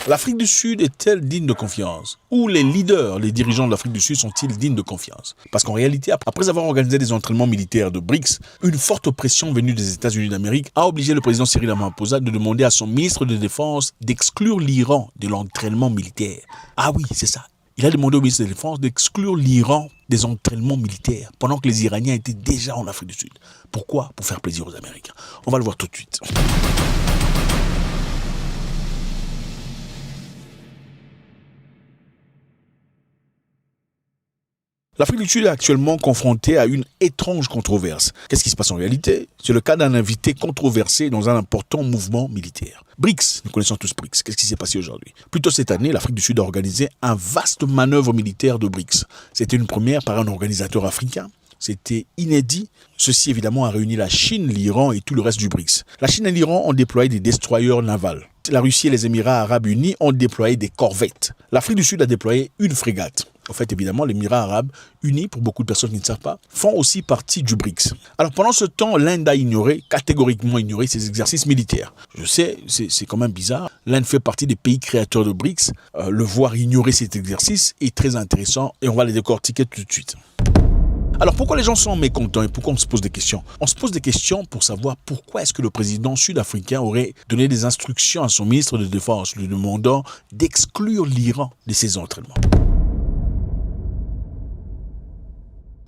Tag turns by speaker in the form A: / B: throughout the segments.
A: L'Afrique du Sud est-elle digne de confiance? Ou les leaders, les dirigeants de l'Afrique du Sud sont-ils dignes de confiance? Parce qu'en réalité, après avoir organisé des entraînements militaires de BRICS, une forte pression venue des États-Unis d'Amérique a obligé le président Cyril Ramaphosa de demander à son ministre de Défense d'exclure l'Iran de l'entraînement militaire. Ah oui, c'est ça. Il a demandé au ministre de la Défense d'exclure l'Iran des entraînements militaires pendant que les Iraniens étaient déjà en Afrique du Sud. Pourquoi? Pour faire plaisir aux Américains. On va le voir tout de suite. L'Afrique du Sud est actuellement confrontée à une étrange controverse. Qu'est-ce qui se passe en réalité? C'est le cas d'un invité controversé dans un important mouvement militaire. BRICS, nous connaissons tous BRICS. Qu'est-ce qui s'est passé aujourd'hui? Plus tôt cette année, l'Afrique du Sud a organisé un vaste manœuvre militaire de BRICS. C'était une première par un organisateur africain. C'était inédit. Ceci, évidemment, a réuni la Chine, l'Iran et tout le reste du BRICS. La Chine et l'Iran ont déployé des destroyers navals. La Russie et les Émirats arabes unis ont déployé des corvettes. L'Afrique du Sud a déployé une frégate. En fait, évidemment, les Émirats arabes unis, pour beaucoup de personnes qui ne savent pas, font aussi partie du BRICS. Alors, pendant ce temps, l'Inde a ignoré, catégoriquement ignoré, ces exercices militaires. Je sais, c'est quand même bizarre. L'Inde fait partie des pays créateurs de BRICS. Le voir ignorer cet exercice est très intéressant et on va les décortiquer tout de suite. Alors pourquoi les gens sont mécontents et pourquoi on se pose des questions? On se pose des questions pour savoir pourquoi est-ce que le président sud-africain aurait donné des instructions à son ministre de Défense lui demandant d'exclure l'Iran de ses entraînements.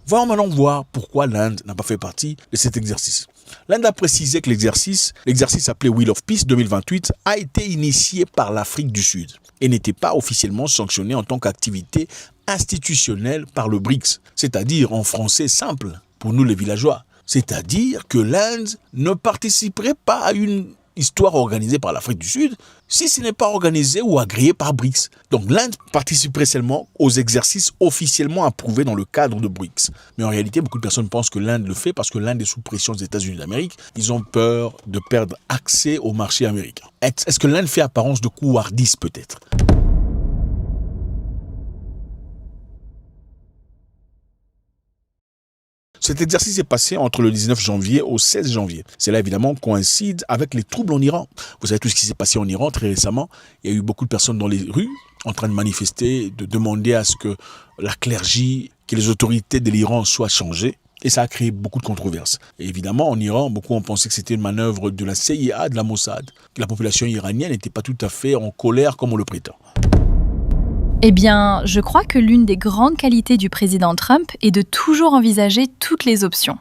A: Voyons maintenant voir pourquoi l'Inde n'a pas fait partie de cet exercice. L'Inde a précisé que l'exercice appelé Wheel of Peace 2028 a été initié par l'Afrique du Sud et n'était pas officiellement sanctionné en tant qu'activité institutionnelle par le BRICS, c'est-à-dire en français simple pour nous les villageois. C'est-à-dire que l'Inde ne participerait pas à une histoire organisée par l'Afrique du Sud si ce n'est pas organisé ou agréé par BRICS. Donc l'Inde participerait seulement aux exercices officiellement approuvés dans le cadre de BRICS. Mais en réalité, beaucoup de personnes pensent que l'Inde le fait parce que l'Inde est sous pression des États-Unis d'Amérique. Ils ont peur de perdre accès au marché américain. Est-ce que l'Inde fait apparence de couardise peut-être ? Cet exercice est passé entre le 19 janvier au 16 janvier. Cela évidemment coïncide avec les troubles en Iran. Vous savez tout ce qui s'est passé en Iran très récemment. Il y a eu beaucoup de personnes dans les rues en train de manifester, de demander à ce que la clergie, que les autorités de l'Iran soient changées. Et ça a créé beaucoup de controverses. Et évidemment, en Iran, beaucoup ont pensé que c'était une manœuvre de la CIA, de la Mossad. Que la population iranienne n'était pas tout à fait en colère comme on le prétend.
B: Eh bien, je crois que l'une des grandes qualités du président Trump est de toujours envisager toutes les options.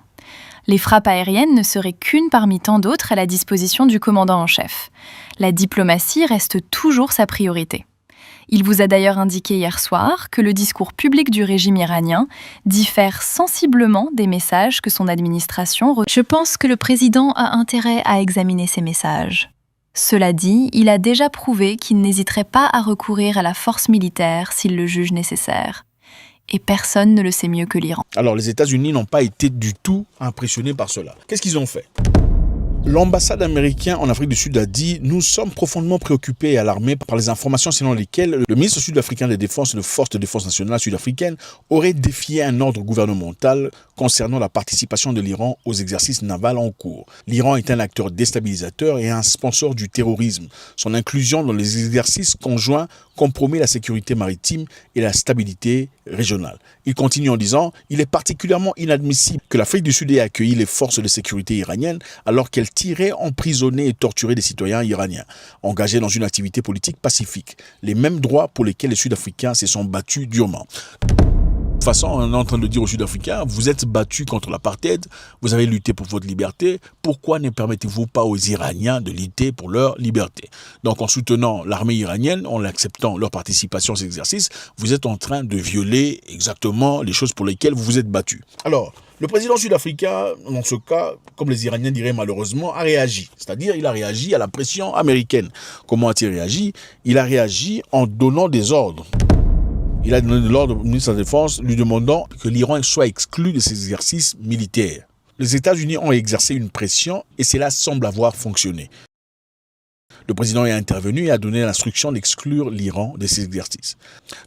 B: Les frappes aériennes ne seraient qu'une parmi tant d'autres à la disposition du commandant en chef. La diplomatie reste toujours sa priorité. Il vous a d'ailleurs indiqué hier soir que le discours public du régime iranien diffère sensiblement des messages que son administration... Je pense que le président a intérêt à examiner ces messages. Cela dit, il a déjà prouvé qu'il n'hésiterait pas à recourir à la force militaire s'il le juge nécessaire. Et personne ne le sait mieux que l'Iran.
A: Alors les États-Unis n'ont pas été du tout impressionnés par cela. Qu'est-ce qu'ils ont fait ? L'ambassade américaine en Afrique du Sud a dit « Nous sommes profondément préoccupés et alarmés par les informations selon lesquelles le ministre sud-africain de Défense et de Forces de défense nationale sud-africaine aurait défié un ordre gouvernemental concernant la participation de l'Iran aux exercices navals en cours. L'Iran est un acteur déstabilisateur et un sponsor du terrorisme. Son inclusion dans les exercices conjoints compromet la sécurité maritime et la stabilité régionale. » Il continue en disant « Il est particulièrement inadmissible que l'Afrique du Sud ait accueilli les forces de sécurité iraniennes alors qu'elles tiraient, emprisonnaient et torturaient des citoyens iraniens, engagés dans une activité politique pacifique. Les mêmes droits pour lesquels les Sud-Africains se sont battus durement. » De toute façon, on est en train de dire aux Sud-Africains, vous êtes battus contre l'apartheid, vous avez lutté pour votre liberté, pourquoi ne permettez-vous pas aux Iraniens de lutter pour leur liberté? Donc en soutenant l'armée iranienne, en acceptant leur participation à ces exercices, vous êtes en train de violer exactement les choses pour lesquelles vous vous êtes battus. Alors, le président sud-africain, dans ce cas, comme les Iraniens diraient malheureusement, a réagi. C'est-à-dire, il a réagi à la pression américaine. Comment a-t-il réagi? Il a réagi en donnant des ordres. Il a donné l'ordre au ministre de la Défense lui demandant que l'Iran soit exclu de ces exercices militaires. Les États-Unis ont exercé une pression et cela semble avoir fonctionné. Le président est intervenu et a donné l'instruction d'exclure l'Iran de ces exercices.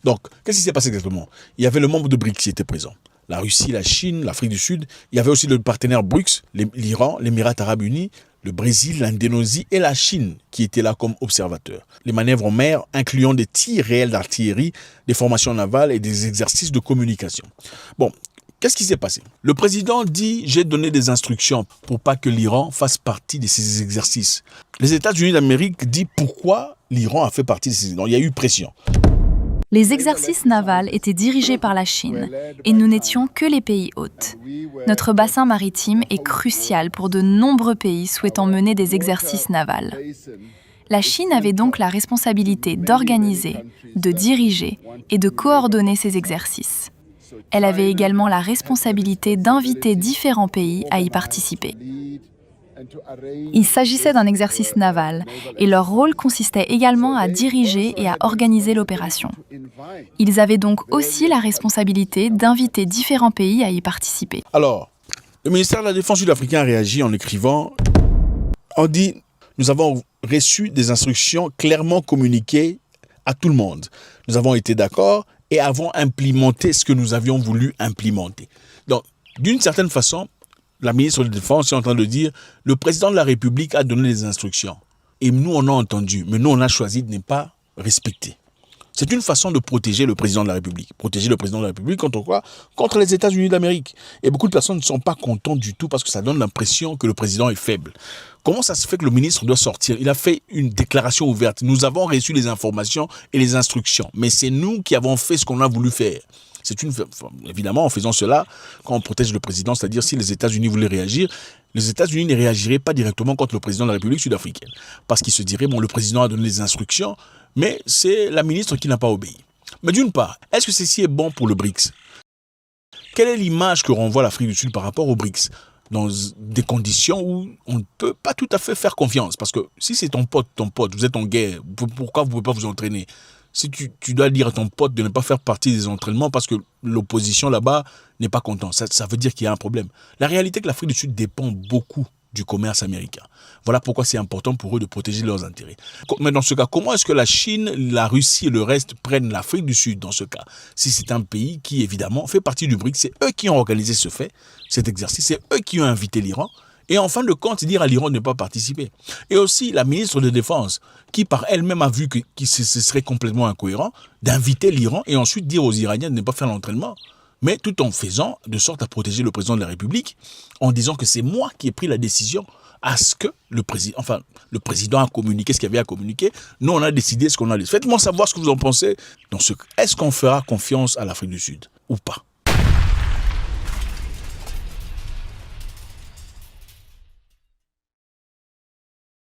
A: Donc, qu'est-ce qui s'est passé exactement? Il y avait le membre de BRICS qui était présent. La Russie, la Chine, l'Afrique du Sud. Il y avait aussi le partenaire BRICS, l'Iran, l'Émirats arabes unis, le Brésil, l'Indonésie et la Chine qui étaient là comme observateurs. Les manœuvres en mer incluant des tirs réels d'artillerie, des formations navales et des exercices de communication. Bon, qu'est-ce qui s'est passé? Le président dit « J'ai donné des instructions pour pas que l'Iran fasse partie de ces exercices ». Les États-Unis d'Amérique disent pourquoi l'Iran a fait partie de ces exercices. Il y a eu pression.
B: Les exercices navals étaient dirigés par la Chine et nous n'étions que les pays hôtes. Notre bassin maritime est crucial pour de nombreux pays souhaitant mener des exercices navals. La Chine avait donc la responsabilité d'organiser, de diriger et de coordonner ces exercices. Elle avait également la responsabilité d'inviter différents pays à y participer. Il s'agissait d'un exercice naval et leur rôle consistait également à diriger et à organiser l'opération. Ils avaient donc aussi la responsabilité d'inviter différents pays à y participer.
A: Alors, le ministère de la Défense sud-africain a réagi en écrivant « On dit, nous avons reçu des instructions clairement communiquées à tout le monde. Nous avons été d'accord et avons implémenté ce que nous avions voulu implémenter. » Donc, d'une certaine façon, la ministre de la Défense est en train de dire « Le président de la République a donné des instructions. Et nous, on a entendu, mais nous, on a choisi de ne pas respecter. » C'est une façon de protéger le président de la République. Protéger le président de la République contre quoi? Contre les États-Unis d'Amérique. Et beaucoup de personnes ne sont pas contentes du tout parce que ça donne l'impression que le président est faible. Comment ça se fait que le ministre doit sortir? Il a fait une déclaration ouverte. Nous avons reçu les informations et les instructions. Mais c'est nous qui avons fait ce qu'on a voulu faire. Évidemment, en faisant cela, quand on protège le président, c'est-à-dire si les États-Unis voulaient réagir, les États-Unis ne réagiraient pas directement contre le président de la République sud-africaine. Parce qu'ils se diraient, bon, le président a donné les instructions, mais c'est la ministre qui n'a pas obéi. Mais d'une part, est-ce que ceci est bon pour le BRICS? Quelle est l'image que renvoie l'Afrique du Sud par rapport au BRICS? Dans des conditions où on ne peut pas tout à fait faire confiance. Parce que si c'est ton pote, vous êtes en guerre, pourquoi vous ne pouvez pas vous entraîner? Si tu dois dire à ton pote de ne pas faire partie des entraînements parce que l'opposition là-bas n'est pas contente, ça veut dire qu'il y a un problème. La réalité est que l'Afrique du Sud dépend beaucoup du commerce américain. Voilà pourquoi c'est important pour eux de protéger leurs intérêts. Mais dans ce cas, comment est-ce que la Chine, la Russie et le reste prennent l'Afrique du Sud dans ce cas? Si c'est un pays qui, évidemment, fait partie du BRICS, c'est eux qui ont organisé cet exercice, c'est eux qui ont invité l'Iran. Et en fin de compte, dire à l'Iran de ne pas participer. Et aussi la ministre de Défense, qui par elle-même a vu que ce serait complètement incohérent d'inviter l'Iran et ensuite dire aux Iraniens de ne pas faire l'entraînement. Mais tout en faisant de sorte à protéger le président de la République, en disant que c'est moi qui ai pris la décision à ce que le président a communiqué ce qu'il avait à communiquer. Nous, on a décidé ce qu'on a décidé. Faites-moi savoir ce que vous en pensez. Est-ce qu'on fera confiance à l'Afrique du Sud ou pas?